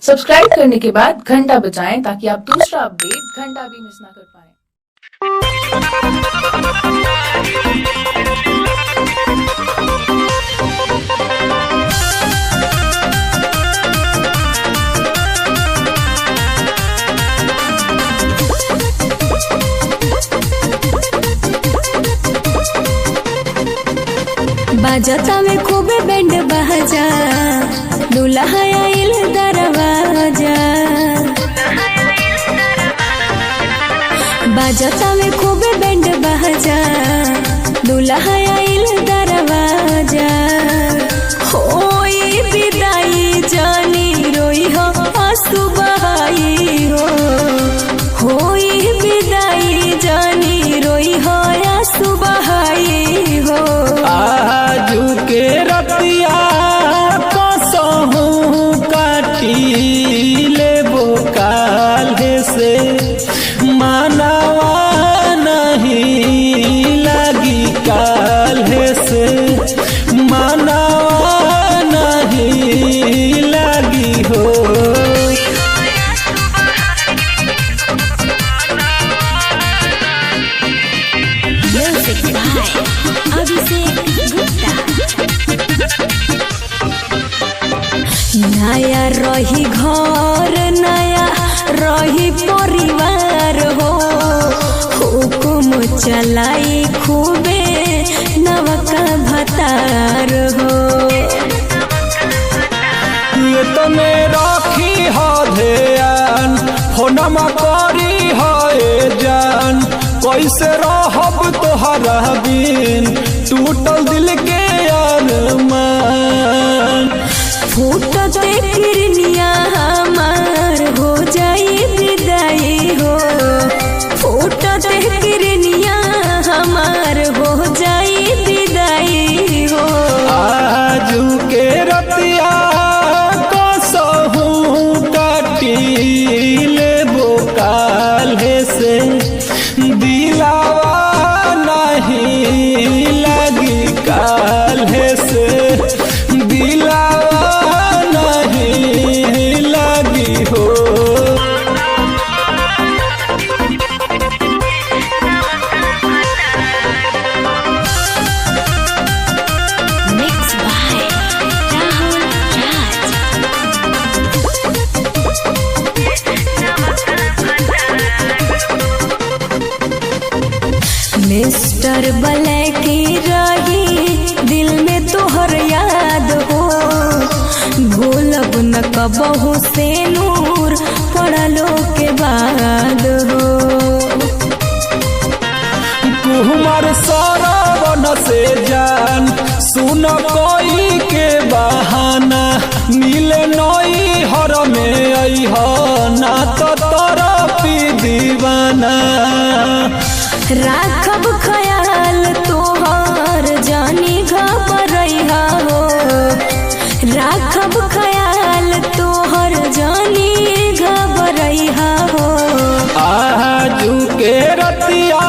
Subscribe करने के बाद घंटा बजाएं ताकि आप दूसरा अपडेट घंटा भी मिस ना कर पाएं। बाजता में खूबे बैंड बाजा, दुल्हा आइल दरवाजा। बाजता में खूबे बैंड बाजा, दुल्हा आइल दरवाजा। होई विदाई जानी रोई हो आंसू बहाई हो, होई विदाई जानी रोई हो आंसू बहाई हो। आजू के रतिया कसहू काटी लेबो काल्हे से, मानवा नहीं लगी काल्हे से, मानवा नहीं लगी हो। नया रही घर, नया रही परिवार हो, हुकुम चलाई खूबे नवका भतार हो। ये तने राखी हो ध्यान, फोनमा करी है जान, कैसे रहब तोहरा बिन, टूटल दिल के अरमान। फूटते किरनिया हमार हो जाई विदाई हो, फूटते किरनिया हमार हो जाई विदाई हो। आजू के रतिया कसहू काटी लेबो काल्हे से, दिलावा नहीं लगी काल्हे से, दिलावा नहीं लगी हो। Mixed by Rahul Raj. Mister Blackie रही दिल में तोहर याद हो, भूलब न कबहू से नूर पड़लो के बाद हो। कुमार सरवन से जान, सुन कोई के बहाना, मिले नई हर में अइह ना तो तरफी दीवाना। राखब ख्याल तोहर जानी घबरैहा हो, राखब ख्याल तोहर जानी घबरैहा हो। आजू के रतिया